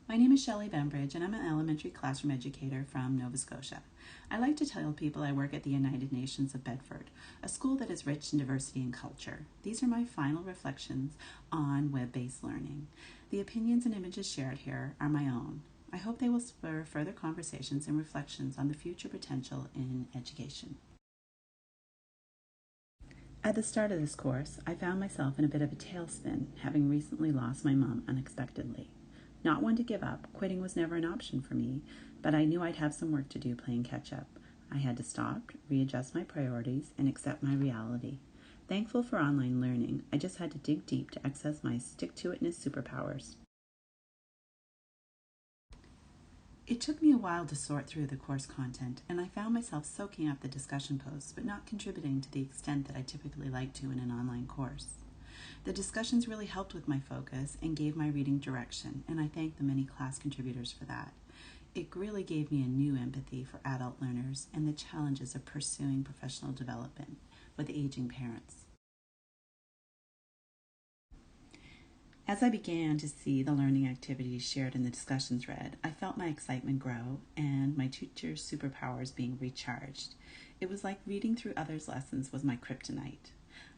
My name is Shelley Bembridge, and I'm an elementary classroom educator from Nova Scotia. I like to tell people I work at the United Nations of Bedford, a school that is rich in diversity and culture. These are my final reflections on web-based learning. The opinions and images shared here are my own. I hope they will spur further conversations and reflections on the future potential in education. At the start of this course, I found myself in a bit of a tailspin, having recently lost my mom unexpectedly. Not one to give up, quitting was never an option for me, but I knew I'd have some work to do playing catch-up. I had to stop, readjust my priorities, and accept my reality. Thankful for online learning, I just had to dig deep to access my stick-to-itness superpowers. It took me a while to sort through the course content, and I found myself soaking up the discussion posts, but not contributing to the extent that I typically like to in an online course. The discussions really helped with my focus and gave my reading direction, and I thank the many class contributors for that. It really gave me a new empathy for adult learners and the challenges of pursuing professional development with aging parents. As I began to see the learning activities shared in the discussion thread, I felt my excitement grow and my teacher's superpowers being recharged. It was like reading through others' lessons was my kryptonite.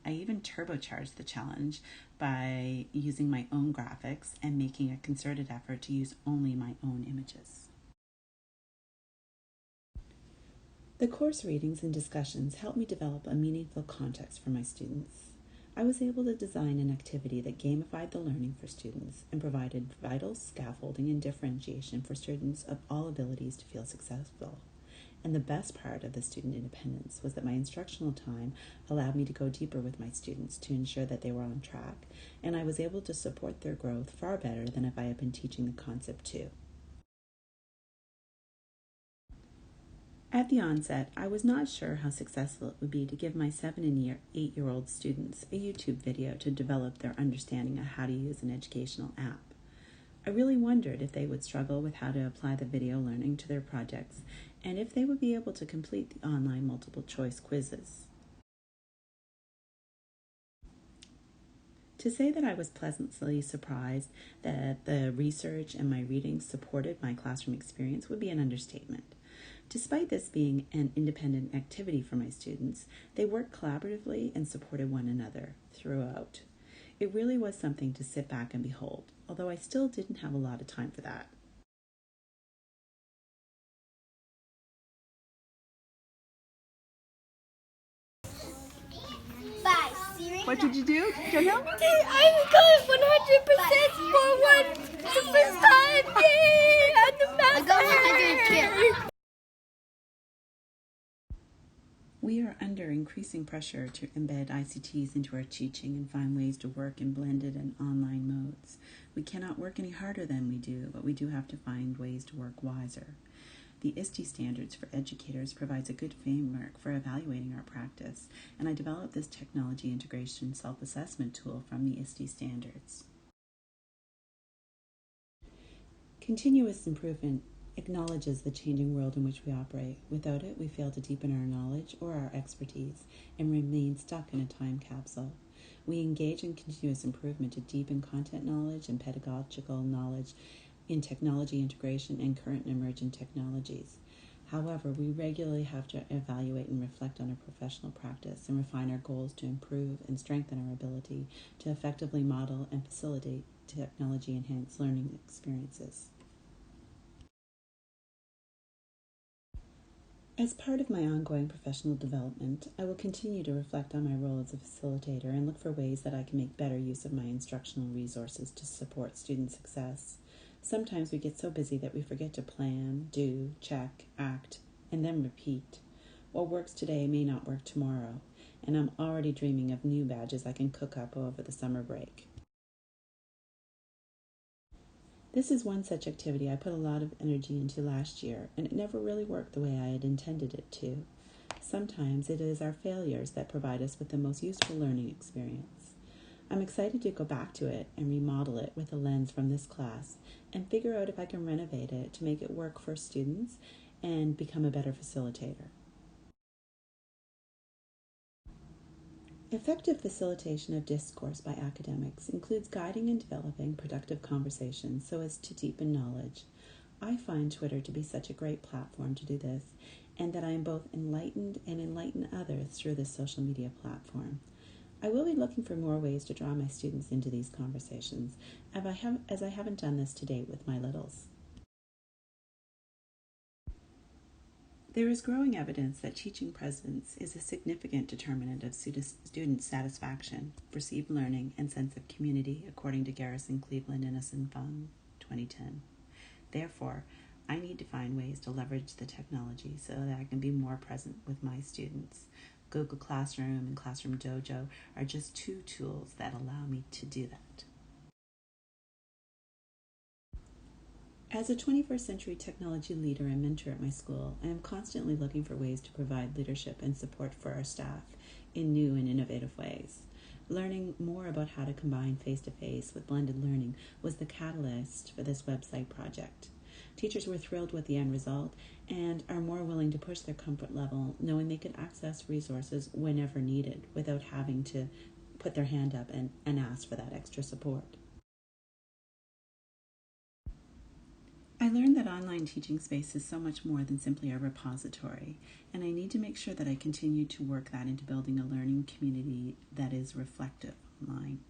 I even turbocharged the challenge by using my own graphics and making a concerted effort to use only my own images. The course readings and discussions helped me develop a meaningful context for my students. I was able to design an activity that gamified the learning for students and provided vital scaffolding and differentiation for students of all abilities to feel successful. And the best part of the student independence was that my instructional time allowed me to go deeper with my students to ensure that they were on track, and I was able to support their growth far better than if I had been teaching the concept too. At the onset, I was not sure how successful it would be to give my 7 and 8-year-old students a YouTube video to develop their understanding of how to use an educational app. I really wondered if they would struggle with how to apply the video learning to their projects and if they would be able to complete the online multiple choice quizzes. To say that I was pleasantly surprised that the research and my readings supported my classroom experience would be an understatement. Despite this being an independent activity for my students, they worked collaboratively and supported one another throughout. It really was something to sit back and behold, although I still didn't have a lot of time for that. What did you do, Jenna? I got 100% for the first time! Yay! I'm the master! I got 100 too. We are under increasing pressure to embed ICTs into our teaching and find ways to work in blended and online modes. We cannot work any harder than we do, but we do have to find ways to work wiser. The ISTE standards for educators provides a good framework for evaluating our practice, and I developed this technology integration self-assessment tool from the ISTE standards. Continuous improvement acknowledges the changing world in which we operate. Without it, we fail to deepen our knowledge or our expertise and remain stuck in a time capsule. We engage in continuous improvement to deepen content knowledge and pedagogical knowledge in technology integration and current and emerging technologies. However, we regularly have to evaluate and reflect on our professional practice and refine our goals to improve and strengthen our ability to effectively model and facilitate technology-enhanced learning experiences. As part of my ongoing professional development, I will continue to reflect on my role as a facilitator and look for ways that I can make better use of my instructional resources to support student success. Sometimes we get so busy that we forget to plan, do, check, act, and then repeat. What works today may not work tomorrow, and I'm already dreaming of new badges I can cook up over the summer break. This is one such activity I put a lot of energy into last year, and it never really worked the way I had intended it to. Sometimes it is our failures that provide us with the most useful learning experience. I'm excited to go back to it and remodel it with a lens from this class and figure out if I can renovate it to make it work for students and become a better facilitator. Effective facilitation of discourse by academics includes guiding and developing productive conversations so as to deepen knowledge. I find Twitter to be such a great platform to do this, and that I am both enlightened and enlighten others through this social media platform. I will be looking for more ways to draw my students into these conversations, as I haven't done this to date with my littles. There is growing evidence that teaching presence is a significant determinant of student satisfaction, perceived learning, and sense of community, according to Garrison, Cleveland, Innocent Fung, 2010. Therefore, I need to find ways to leverage the technology so that I can be more present with my students. Google Classroom and Classroom Dojo are just two tools that allow me to do that. As a 21st century technology leader and mentor at my school, I am constantly looking for ways to provide leadership and support for our staff in new and innovative ways. Learning more about how to combine face-to-face with blended learning was the catalyst for this website project. Teachers were thrilled with the end result and are more willing to push their comfort level, knowing they can access resources whenever needed without having to put their hand up and ask for that extra support. I learned that online teaching space is so much more than simply a repository, and I need to make sure that I continue to work that into building a learning community that is reflective online.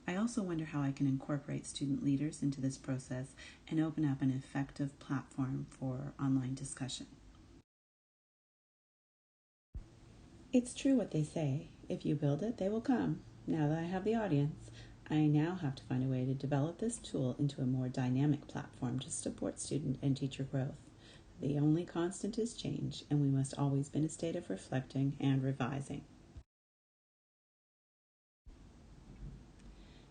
I also wonder how I can incorporate student leaders into this process and open up an effective platform for online discussion. It's true what they say, if you build it, they will come. Now that I have the audience, I now have to find a way to develop this tool into a more dynamic platform to support student and teacher growth. The only constant is change, and we must always be in a state of reflecting and revising.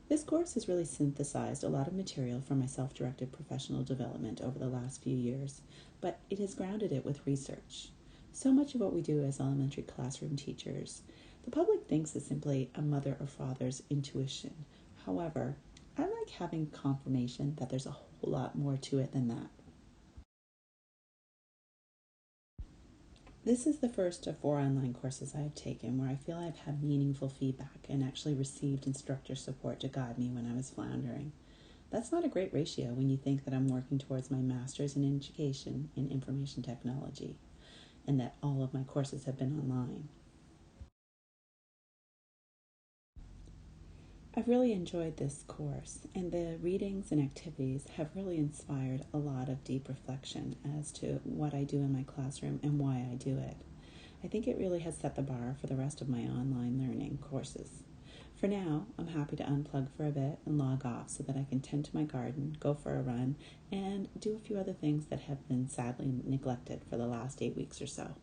This course has really synthesized a lot of material for my self-directed professional development over the last few years, but it has grounded it with research. So much of what we do as elementary classroom teachers, the public thinks is simply a mother or father's intuition. However, I like having confirmation that there's a whole lot more to it than that. This is the first of 4 online courses I have taken where I feel I've had meaningful feedback and actually received instructor support to guide me when I was floundering. That's not a great ratio when you think that I'm working towards my master's in education in information technology and that all of my courses have been online. I've really enjoyed this course, and the readings and activities have really inspired a lot of deep reflection as to what I do in my classroom and why I do it. I think it really has set the bar for the rest of my online learning courses. For now, I'm happy to unplug for a bit and log off so that I can tend to my garden, go for a run, and do a few other things that have been sadly neglected for the last 8 weeks or so.